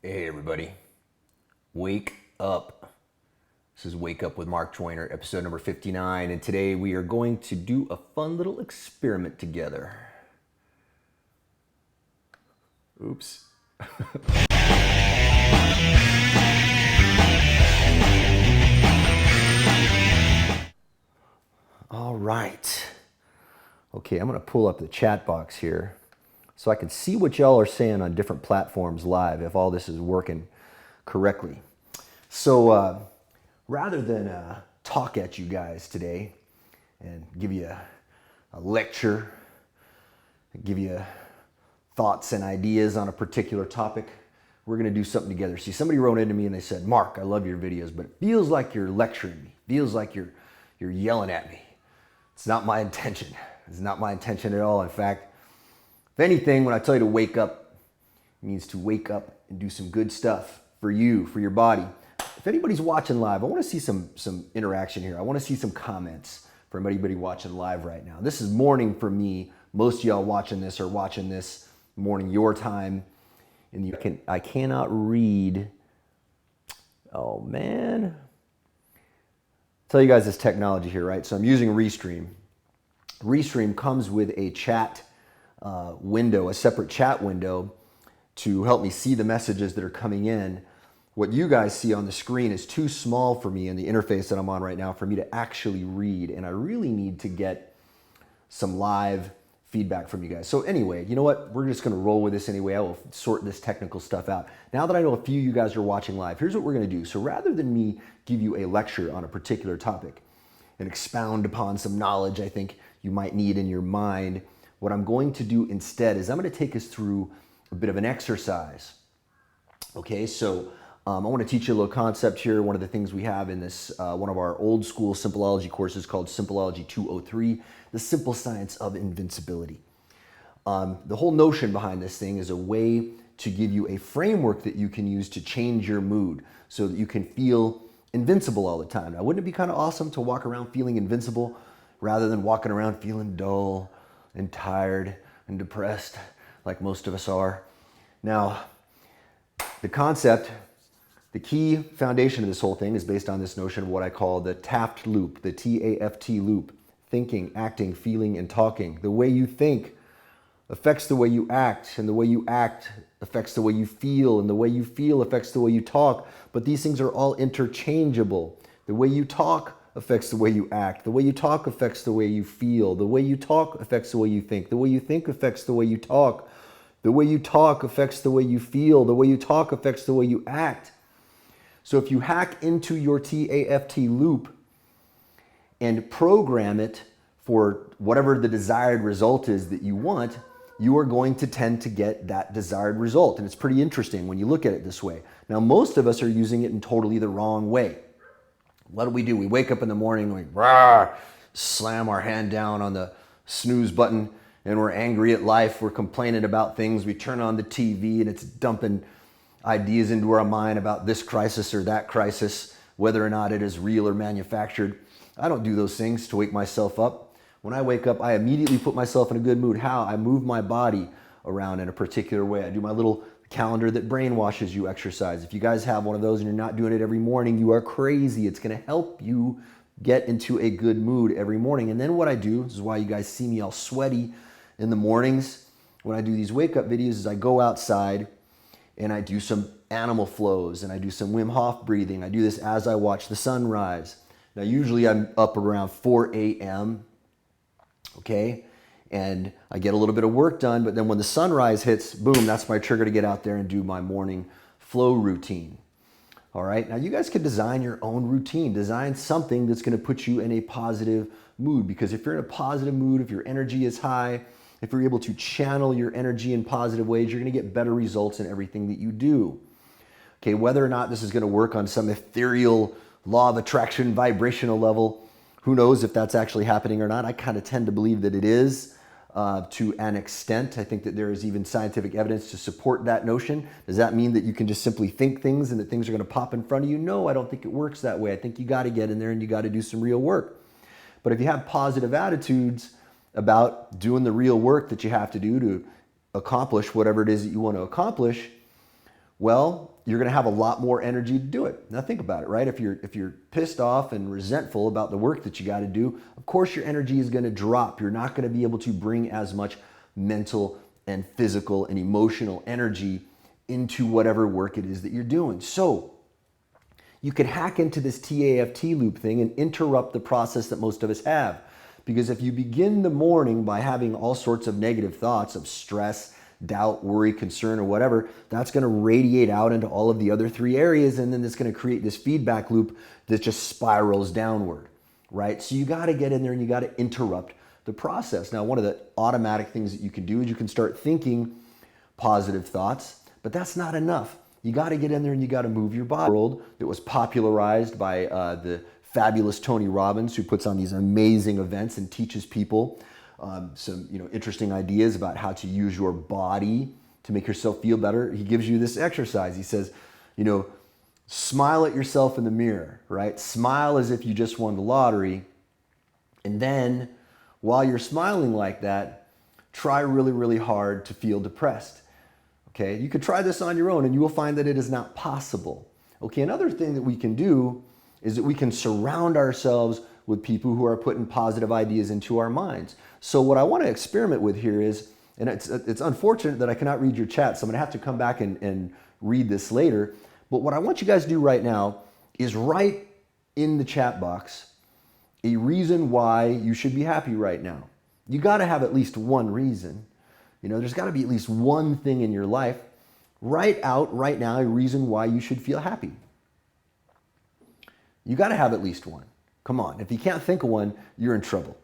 Hey everybody, wake up. This is Wake Up with Mark Joyner, episode number 59, and today we are going to do a fun little experiment together. Oops. All right. Okay, I'm going to pull up the chat box here so I can see what y'all are saying on different platforms live if all this is working correctly. So rather than talk at you guys today and give you a lecture, give you thoughts and ideas on a particular topic, we're going to do something together. See, somebody wrote into me and they said, Mark, I love your videos, but it feels like you're lecturing me. It feels like you're yelling at me. It's not my intention. It's not my intention at all. In fact, if anything, when I tell you to wake up, it means to wake up and do some good stuff for you, for your body. If anybody's watching live, I want to see some interaction here. I want to see some comments from anybody watching live right now. This is morning for me. Most of y'all watching this are watching this morning your time. And I cannot read. Oh man. Tell you guys this technology here, right? So I'm using Restream. Restream comes with a chat window, a separate chat window to help me see the messages that are coming in. What you guys see on the screen is too small for me in the interface that I'm on right now for me to actually read, and I really need to get some live feedback from you guys. So anyway, you know what? We're just going to roll with this anyway. I will sort this technical stuff out. Now that I know a few of you guys are watching live, here's what we're going to do. So rather than me give you a lecture on a particular topic and expound upon some knowledge I think you might need in your mind, what I'm going to do instead is I'm going to take us through a bit of an exercise. Okay, so I want to teach you a little concept here. One of the things we have in this, one of our old school Simpleology courses called Simpleology 203, the simple science of invincibility. The whole notion behind this thing is a way to give you a framework that you can use to change your mood so that you can feel invincible all the time. Now, wouldn't it be kind of awesome to walk around feeling invincible rather than walking around feeling dull and tired and depressed like most of us are? Now, the concept, the key foundation of this whole thing is based on this notion of what I call the Taft loop, the T-A-F-T loop. Thinking, acting, feeling, and talking. The way you think affects the way you act, and the way you act affects the way you feel, and the way you feel affects the way you talk. But these things are all interchangeable. The way you talk affects the way you act. The way you talk affects the way you feel. The way you talk affects the way you think. The way you think affects the way you talk. The way you talk affects the way you feel. The way you talk affects the way you act. So if you hack into your TAFT loop and program it for whatever the desired result is that you want, you are going to tend to get that desired result. And it's pretty interesting when you look at it this way. Now, most of us are using it in totally the wrong way. What do? We wake up in the morning, we slam our hand down on the snooze button, and we're angry at life. We're complaining about things. We turn on the TV and it's dumping ideas into our mind about this crisis or that crisis, whether or not it is real or manufactured. I don't do those things to wake myself up. When I wake up, I immediately put myself in a good mood. How? I move my body around in a particular way. I do my little calendar that brainwashes you exercise. If you guys have one of those and you're not doing it every morning, you are crazy. It's going to help you get into a good mood every morning. And then what I do, this is why you guys see me all sweaty in the mornings when I do these wake up videos, is I go outside and I do some animal flows and I do some Wim Hof breathing. I do this as I watch the sun rise. Now, usually I'm up around 4 a.m., okay? And I get a little bit of work done, but then when the sunrise hits, boom, that's my trigger to get out there and do my morning flow routine. All right? Now, you guys can design your own routine. Design something that's going to put you in a positive mood, because if you're in a positive mood, if your energy is high, if you're able to channel your energy in positive ways, you're going to get better results in everything that you do. Okay, whether or not this is going to work on some ethereal law of attraction vibrational level, who knows if that's actually happening or not. I kind of tend to believe that it is to an extent. I think that there is even scientific evidence to support that notion. Does that mean that you can just simply think things and that things are going to pop in front of you? No, I don't think it works that way. I think you got to get in there and you got to do some real work. But if you have positive attitudes about doing the real work that you have to do to accomplish whatever it is that you want to accomplish, well, you're going to have a lot more energy to do it. Now think about it, right? If you're pissed off and resentful about the work that you got to do, of course your energy is going to drop. You're not going to be able to bring as much mental and physical and emotional energy into whatever work it is that you're doing. So you could hack into this TAFT loop thing and interrupt the process that most of us have. Because if you begin the morning by having all sorts of negative thoughts of stress, doubt, worry, concern, or whatever, that's going to radiate out into all of the other three areas, and then it's going to create this feedback loop that just spirals downward, right? So you got to get in there and you got to interrupt the process. Now, one of the automatic things that you can do is you can start thinking positive thoughts, but that's not enough. You got to get in there and you got to move your body. World that was popularized by the fabulous Tony Robbins, who puts on these amazing events and teaches people some interesting ideas about how to use your body to make yourself feel better. He gives you this exercise. He says, smile at yourself in the mirror, right? Smile as if you just won the lottery. And then while you're smiling like that, try really, really hard to feel depressed. Okay, you could try this on your own and you will find that it is not possible. Okay, another thing that we can do is that we can surround ourselves with people who are putting positive ideas into our minds. So what I want to experiment with here is, and it's unfortunate that I cannot read your chat, so I'm going to have to come back and read this later, but what I want you guys to do right now is write in the chat box a reason why you should be happy right now. You got to have at least one reason. There's got to be at least one thing in your life. Write out right now a reason why you should feel happy. You got to have at least one. Come on. If you can't think of one, you're in trouble.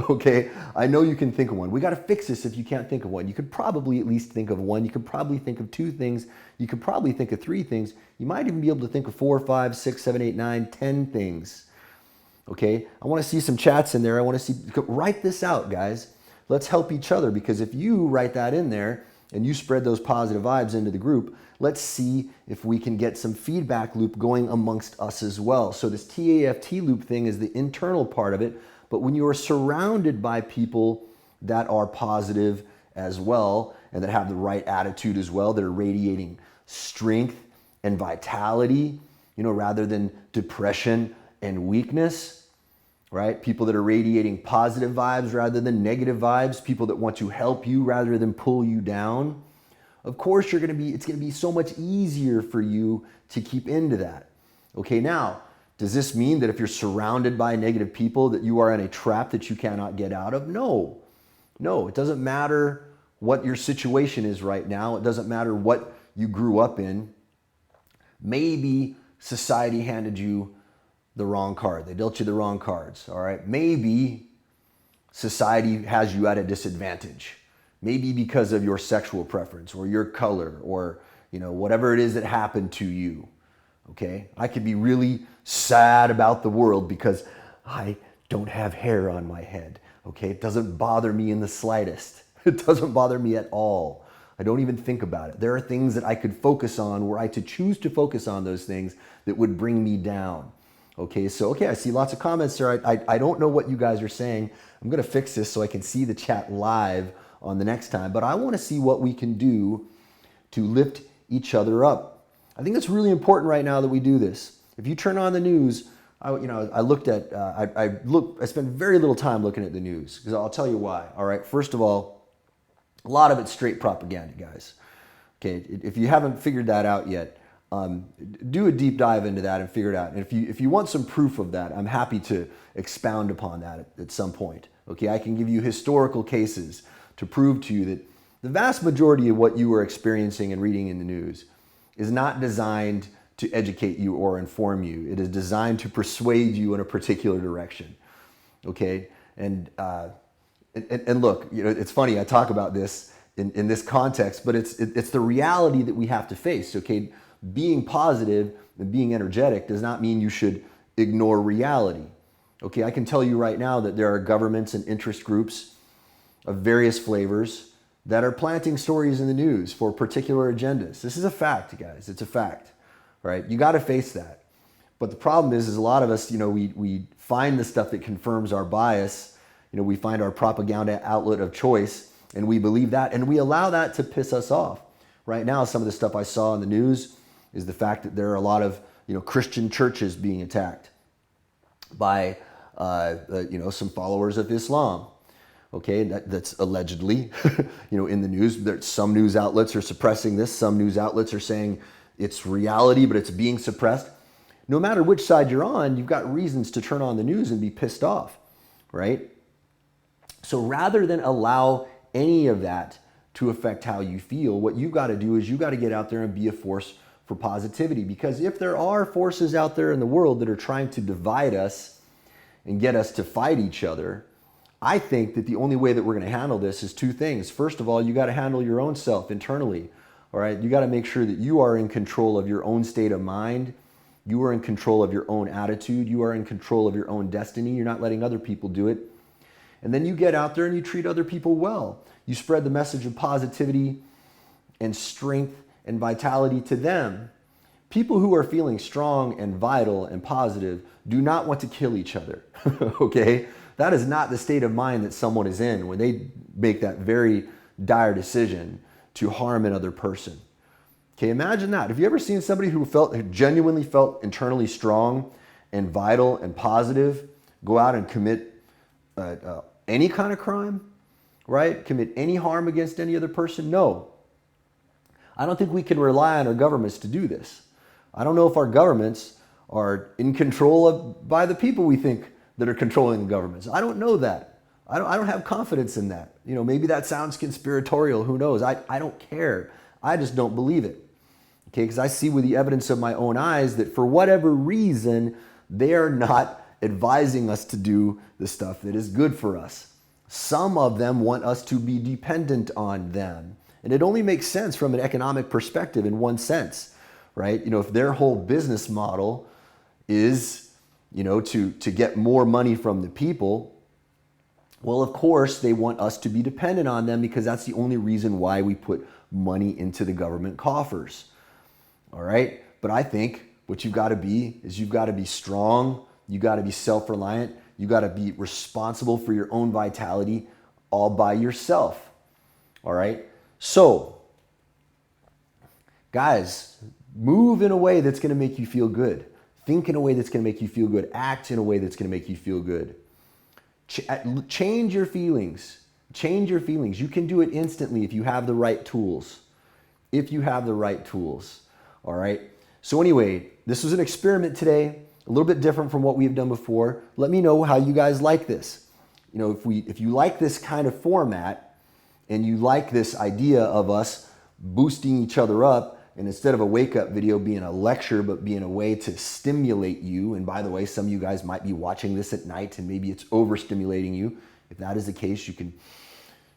Okay? I know you can think of one. We got to fix this if you can't think of one. You could probably at least think of one. You could probably think of two things. You could probably think of three things. You might even be able to think of 4, 5, 6, 7, 8, 9, 10 things. Okay? I want to see some chats in there. I want to see, write this out, guys. Let's help each other, because if you write that in there and you spread those positive vibes into the group, let's see if we can get some feedback loop going amongst us as well. So this TAFT loop thing is the internal part of it, but when you are surrounded by people that are positive as well and that have the right attitude as well, that are radiating strength and vitality, rather than depression and weakness, right? People that are radiating positive vibes rather than negative vibes, people that want to help you rather than pull you down. Of course, it's going to be so much easier for you to keep into that. Okay, now, does this mean that if you're surrounded by negative people that you are in a trap that you cannot get out of? No, it doesn't matter what your situation is right now. It doesn't matter what you grew up in. Maybe society handed you the wrong card. They dealt you the wrong cards, all right? Maybe society has you at a disadvantage. Maybe because of your sexual preference or your color or, whatever it is that happened to you, okay? I could be really sad about the world because I don't have hair on my head, okay? It doesn't bother me in the slightest. It doesn't bother me at all. I don't even think about it. There are things that I could focus on, were I to choose to focus on those things, that would bring me down. Okay, I see lots of comments there. I don't know what you guys are saying. I'm going to fix this so I can see the chat live on the next time, but I want to see what we can do to lift each other up. I think it's really important right now that we do this. If you turn on the news, I spend very little time looking at the news, because I'll tell you why. All right, first of all, a lot of it's straight propaganda, guys. Okay, if you haven't figured that out yet, do a deep dive into that and figure it out. And if you want some proof of that, I'm happy to expound upon that at some point. Okay, I can give you historical cases to prove to you that the vast majority of what you are experiencing and reading in the news is not designed to educate you or inform you. It is designed to persuade you in a particular direction. Okay, and look, it's funny, I talk about this in this context, but it's the reality that we have to face. Okay. Being positive and being energetic does not mean you should ignore reality. Okay, I can tell you right now that there are governments and interest groups of various flavors that are planting stories in the news for particular agendas. This is a fact, guys. It's a fact, right? You got to face that. But the problem is a lot of us, we find the stuff that confirms our bias. We find our propaganda outlet of choice, and we believe that, and we allow that to piss us off. Right now, some of the stuff I saw in the news is the fact that there are a lot of Christian churches being attacked by some followers of Islam. Okay, that's allegedly in the news. Some news outlets are suppressing this. Some news outlets are saying it's reality, but it's being suppressed. No matter which side you're on, you've got reasons to turn on the news and be pissed off, right? So rather than allow any of that to affect how you feel, what you've got to do is you've got to get out there and be a force for positivity. Because if there are forces out there in the world that are trying to divide us and get us to fight each other, I think that the only way that we're going to handle this is two things. First of all, you got to handle your own self internally. All right, you got to make sure that you are in control of your own state of mind. You are in control of your own attitude. You are in control of your own destiny. You're not letting other people do it. And then you get out there and you treat other people well. You spread the message of positivity and strength and vitality to them. People who are feeling strong and vital and positive do not want to kill each other, okay? That is not the state of mind that someone is in when they make that very dire decision to harm another person. Okay, imagine that. Have you ever seen somebody who genuinely felt internally strong and vital and positive go out and commit any kind of crime, right? Commit any harm against any other person? No. I don't think we can rely on our governments to do this. I don't know if our governments are in control by the people we think that are controlling the governments. I don't know that. I don't have confidence in that. Maybe that sounds conspiratorial. Who knows? I don't care. I just don't believe it. Okay, because I see with the evidence of my own eyes that for whatever reason, they are not advising us to do the stuff that is good for us. Some of them want us to be dependent on them. And it only makes sense from an economic perspective in one sense, right? If their whole business model is, to get more money from the people, well, of course, they want us to be dependent on them because that's the only reason why we put money into the government coffers. All right? But I think what you've got to be is you've got to be strong, you got to be self-reliant, you got to be responsible for your own vitality all by yourself. All right? So, guys, move in a way that's going to make you feel good. Think in a way that's going to make you feel good. Act in a way that's going to make you feel good. Change your feelings. Change your feelings. You can do it instantly if you have the right tools. If you have the right tools. All right. So anyway, this was an experiment today, a little bit different from what we've done before. Let me know how you guys like this. If you like this kind of format and you like this idea of us boosting each other up, and instead of a wake-up video being a lecture, but being a way to stimulate you, and by the way, some of you guys might be watching this at night and maybe it's overstimulating you. If that is the case, you can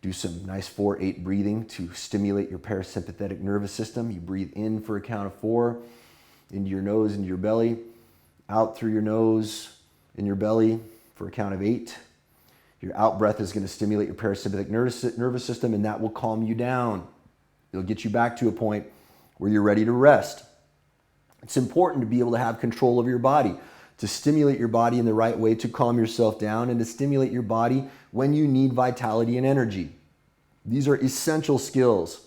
do some nice 4-8 breathing to stimulate your parasympathetic nervous system. You breathe in for a count of 4, into your nose, into your belly, out through your nose, in your belly for a count of 8. Your out breath is going to stimulate your parasympathetic nervous system, and that will calm you down. It'll get you back to a point where you're ready to rest. It's important to be able to have control of your body, to stimulate your body in the right way, to calm yourself down, and to stimulate your body when you need vitality and energy. These are essential skills.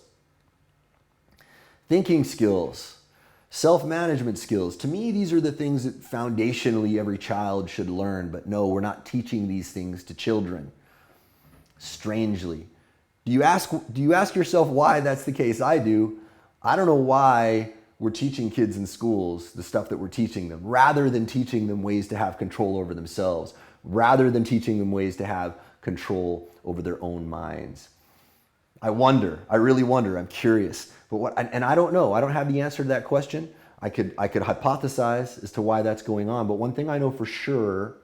Thinking skills, self-management skills. To me, these are the things that foundationally every child should learn, but no, we're not teaching these things to children. Strangely. Do you ask yourself why that's the case? I do. I don't know why we're teaching kids in schools the stuff that we're teaching them, rather than teaching them ways to have control over themselves, rather than teaching them ways to have control over their own minds. I really wonder, I'm curious. And I don't know, I don't have the answer to that question. I could hypothesize as to why that's going on, but one thing I know for sure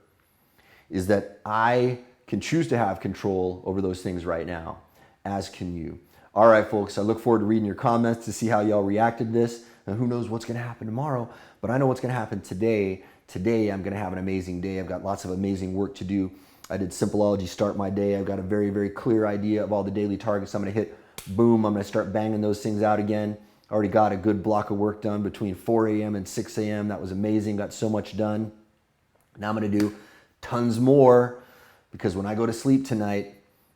is that I can choose to have control over those things right now, as can you. All right, folks, I look forward to reading your comments to see how y'all reacted to this. And who knows what's going to happen tomorrow, but I know what's going to happen today. Today, I'm going to have an amazing day. I've got lots of amazing work to do. I did Simpleology start my day. I've got a very, very clear idea of all the daily targets I'm going to hit. Boom, I'm going to start banging those things out again. I already got a good block of work done between 4 a.m. and 6 a.m. That was amazing. Got so much done. Now I'm going to do tons more because when I go to sleep tonight,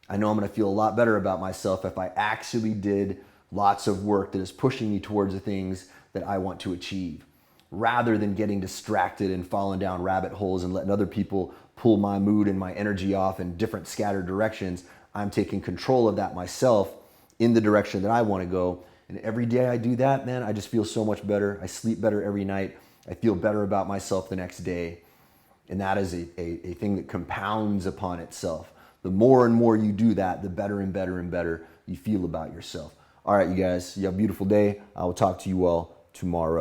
I know I'm going to feel a lot better about myself if I actually did Lots of work that is pushing me towards the things that I want to achieve, rather than getting distracted and falling down rabbit holes and letting other people pull my mood and my energy off in different scattered directions. I'm taking control of that myself in the direction that I want to go. And every day I do that, man, I just feel so much better. I sleep better every night. I feel better about myself the next day. And that is a thing that compounds upon itself. The more and more you do that, the better and better and better you feel about yourself. All right, you guys, you have a beautiful day. I will talk to you all tomorrow.